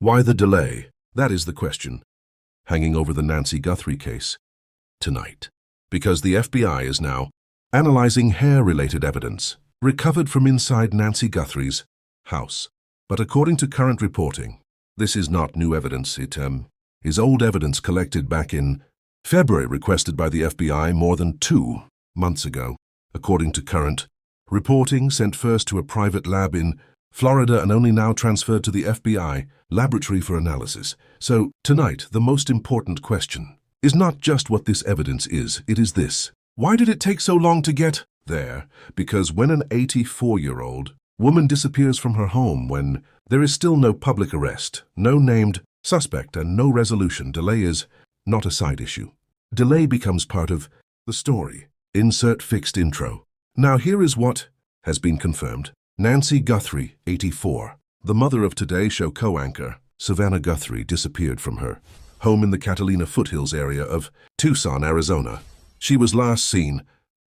Why the delay? That is the question hanging over the Nancy Guthrie case tonight. Because the FBI is now analyzing hair-related evidence recovered from inside Nancy Guthrie's house. But according to current reporting, this is not new evidence. It is old evidence collected back in February, requested by the FBI more than 2 months ago. According to current reporting, sent first to a private lab in Florida and only now transferred to the FBI laboratory for analysis. So tonight, the most important question is not just what this evidence is, it is this. Why did it take so long to get there? Because when an 84-year-old woman disappears from her home, when there is still no public arrest, no named suspect, and no resolution, delay is not a side issue. Delay becomes part of the story. Insert fixed intro. Now here is what has been confirmed. Nancy Guthrie, 84, the mother of Today Show co-anchor Savannah Guthrie, disappeared from her home in the Catalina foothills area of Tucson, Arizona. She was last seen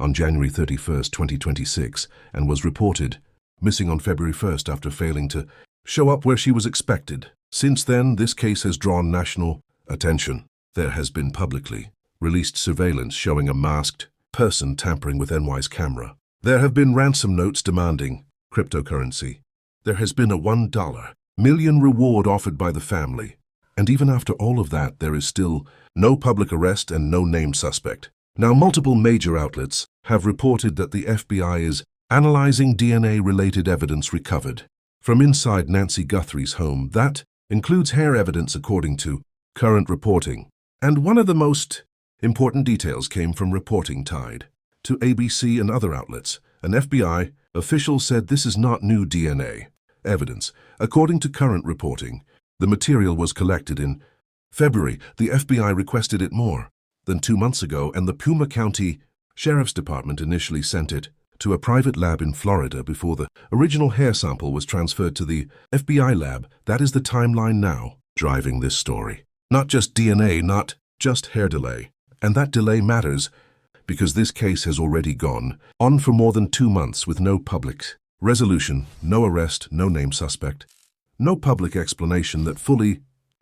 on January 31, 2026, and was reported missing on February 1st after failing to show up where she was expected. Since then, this case has drawn national attention. There has been publicly released surveillance showing a masked person tampering with NY's camera. There have been ransom notes demanding cryptocurrency. There has been a $1 million reward offered by the family. And even after all of that, there is still no public arrest and no named suspect. Now, multiple major outlets have reported that the FBI is analyzing DNA-related evidence recovered from inside Nancy Guthrie's home. That includes hair evidence, according to current reporting. And one of the most important details came from reporting tied to ABC and other outlets. An FBI official said this is not new DNA evidence. According to current reporting, the material was collected in February. The FBI requested it more than 2 months ago, and the Puma County Sheriff's Department initially sent it to a private lab in Florida before the original hair sample was transferred to the FBI lab. That is the timeline now driving this story. Not just DNA, not just hair delay. And that delay matters because this case has already gone on for more than 2 months with no public resolution, no arrest, no named suspect, no public explanation that fully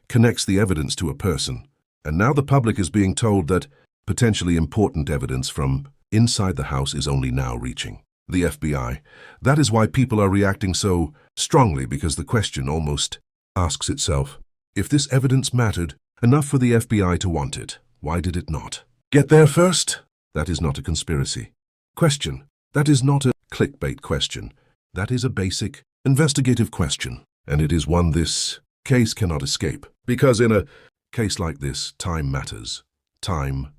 connects the evidence to a person. And now the public is being told that potentially important evidence from inside the house is only now reaching the FBI. That is why people are reacting so strongly, because the question almost asks itself, if this evidence mattered enough for the FBI to want it, why did it not get there first? That is not a conspiracy question. That is not a clickbait question. That is a basic investigative question. And it is one this case cannot escape. Because in a case like this, time matters. Time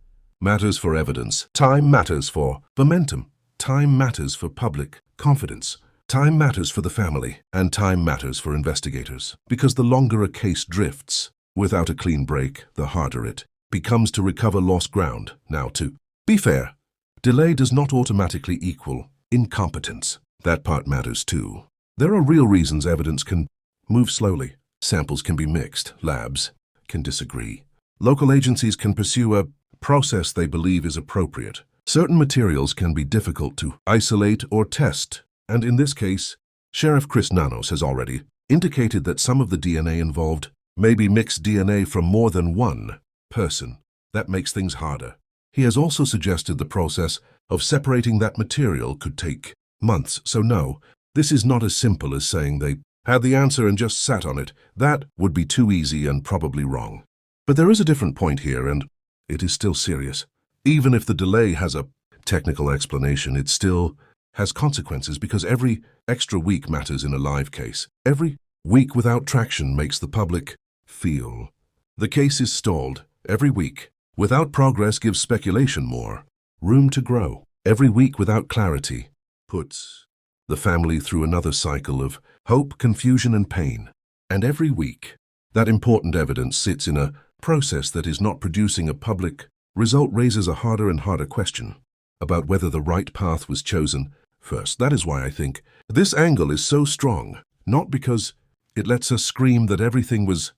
matters for evidence. Time matters for momentum. Time matters for public confidence. Time matters for the family. And time matters for investigators. Because the longer a case drifts without a clean break, the harder it becomes to recover lost ground. Now, to be fair, delay does not automatically equal incompetence. That part matters too. There are real reasons evidence can move slowly. Samples can be mixed. Labs can disagree. Local agencies can pursue a process they believe is appropriate. Certain materials can be difficult to isolate or test. And in this case, Sheriff Chris Nanos has already indicated that some of the DNA involved may be mixed DNA from more than one person. That makes things harder. He has also suggested the process of separating that material could take months. So no, this is not as simple as saying they had the answer and just sat on it. That would be too easy and probably wrong. But there is a different point here, and it is still serious. Even if the delay has a technical explanation, it still has consequences, because every extra week matters in a live case. Every week without traction makes the public feel the case is stalled. Every week without progress gives speculation more room to grow. Every week without clarity puts the family through another cycle of hope, confusion, and pain. And every week, that important evidence sits in a process that is not producing a public result raises a harder and harder question about whether the right path was chosen first. That is why I think this angle is so strong, not because it lets us scream that everything was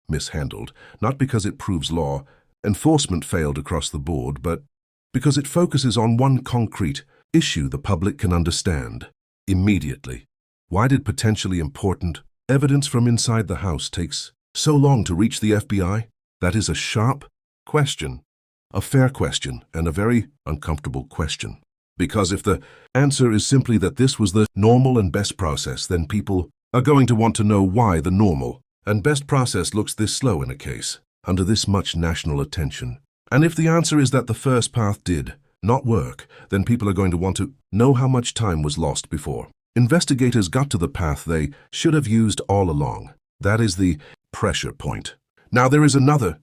mishandled, not because it proves law enforcement failed across the board, but because it focuses on one concrete issue the public can understand immediately. Why did potentially important evidence from inside the house take so long to reach the FBI? That is a sharp question, a fair question, and a very uncomfortable question. Because if the answer is simply that this was the normal and best process, then people are going to want to know why the normal and best process looks this slow in a case, under this much national attention. And if the answer is that the first path did not work, then people are going to want to know how much time was lost before investigators got to the path they should have used all along. That is the pressure point. Now there is another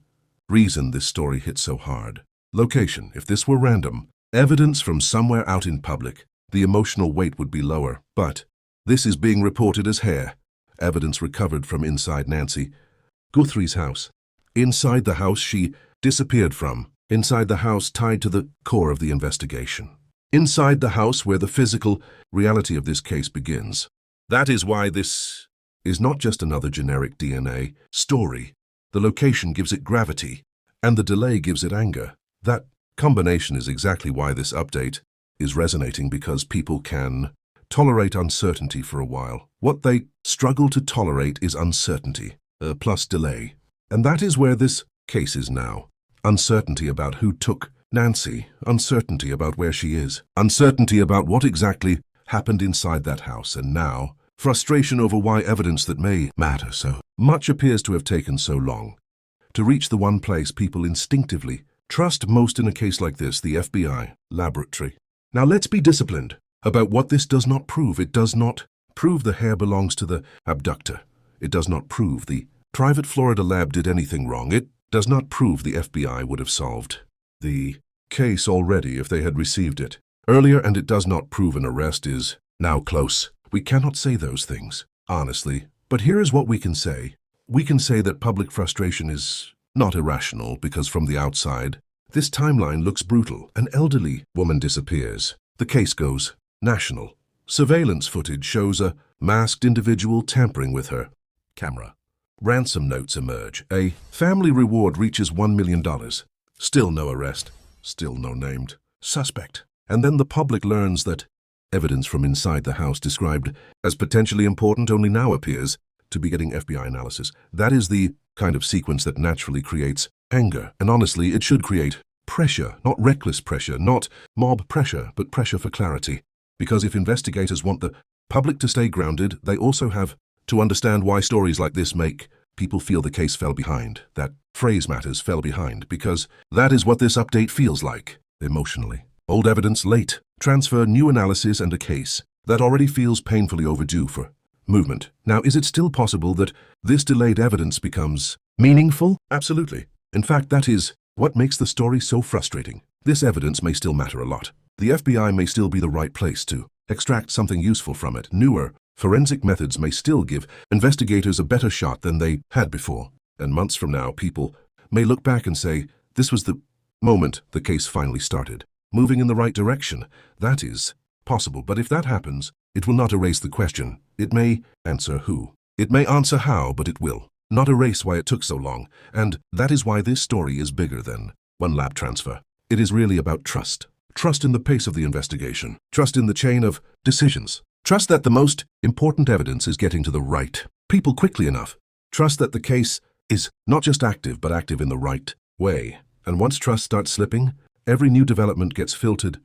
reason this story hit so hard. Location. If this were random, evidence from somewhere out in public, the emotional weight would be lower. But this is being reported as hair. Evidence recovered from inside Nancy Guthrie's house. Inside the house she disappeared from. Inside the house tied to the core of the investigation. Inside the house where the physical reality of this case begins. That is why this is not just another generic DNA story. The location gives it gravity, and the delay gives it anger. That combination is exactly why this update is resonating, because people can tolerate uncertainty for a while. What they struggle to tolerate is uncertainty, plus delay. And that is where this case is now. Uncertainty about who took Nancy, uncertainty about where she is, uncertainty about what exactly happened inside that house, and now frustration over why evidence that may matter so much appears to have taken so long to reach the one place people instinctively trust most in a case like this, the FBI laboratory. Now let's be disciplined about what this does not prove. It does not prove the hair belongs to the abductor. It does not prove the private Florida lab did anything wrong. It does not prove the FBI would have solved the case already if they had received it earlier, and it does not prove an arrest is now close. We cannot say those things, honestly, but here is what we can say. We can say that public frustration is not irrational because from the outside, this timeline looks brutal. An elderly woman disappears. The case goes national. Surveillance footage shows a masked individual tampering with her camera. Ransom notes emerge. A family reward reaches $1 million. Still no arrest. Still no named suspect. And then the public learns that evidence from inside the house described as potentially important only now appears to be getting FBI analysis. That is the kind of sequence that naturally creates anger. And honestly, it should create pressure, not reckless pressure, not mob pressure, but pressure for clarity. Because if investigators want the public to stay grounded, they also have to understand why stories like this make people feel the case fell behind. That phrase matters, fell behind, because that is what this update feels like, emotionally. Old evidence late. Transfer new analysis and a case that already feels painfully overdue for movement. Now, is it still possible that this delayed evidence becomes meaningful? Absolutely. In fact, that is what makes the story so frustrating. This evidence may still matter a lot. The FBI may still be the right place to extract something useful from it. Newer forensic methods may still give investigators a better shot than they had before. And months from now, people may look back and say, this was the moment the case finally started, moving in the right direction. That is possible, but if that happens, it will not erase the question. It may answer who. It may answer how, but it will not erase why it took so long. And that is why this story is bigger than one lab transfer. It is really about trust. Trust in the pace of the investigation. Trust in the chain of decisions. Trust that the most important evidence is getting to the right people quickly enough. Trust that the case is not just active, but active in the right way. And once trust starts slipping, every new development gets filtered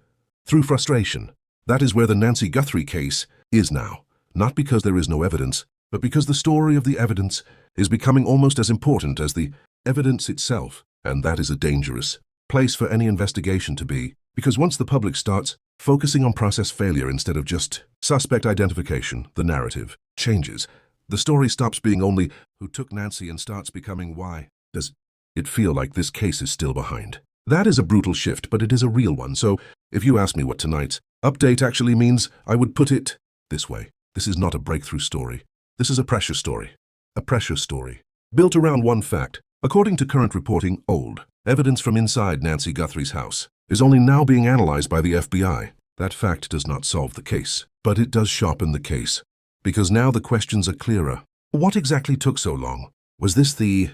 through frustration. That is where the Nancy Guthrie case is now. Not because there is no evidence, but because the story of the evidence is becoming almost as important as the evidence itself. And that is a dangerous place for any investigation to be. Because once the public starts focusing on process failure instead of just suspect identification, the narrative changes. The story stops being only who took Nancy and starts becoming why does it feel like this case is still behind. That is a brutal shift, but it is a real one. So if you ask me what tonight's update actually means, I would put it this way. This is not a breakthrough story. This is a pressure story. A pressure story built around one fact. According to current reporting, old evidence from inside Nancy Guthrie's house is only now being analyzed by the FBI. That fact does not solve the case, but it does sharpen the case. Because now the questions are clearer. What exactly took so long? Was this the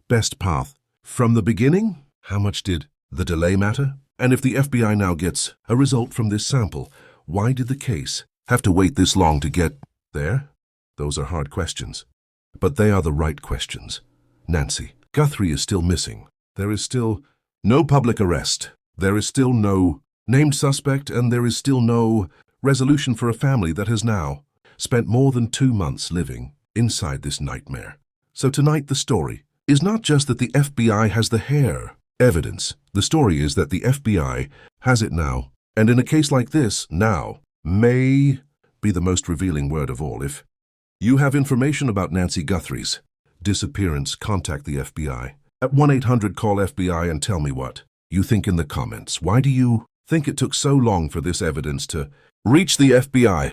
best path from the beginning? How much did the delay matter? And if the FBI now gets a result from this sample, why did the case have to wait this long to get there? Those are hard questions, but they are the right questions. Nancy Guthrie is still missing. There is still no public arrest. There is still no named suspect, and there is still no resolution for a family that has now spent more than 2 months living inside this nightmare. So tonight the story is not just that the FBI has the hair evidence. The story is that the FBI has it now. And in a case like this, now may be the most revealing word of all. If you have information about Nancy Guthrie's disappearance, contact the FBI at 1-800-CALL-FBI and tell me what you think in the comments. Why do you think it took so long for this evidence to reach the FBI?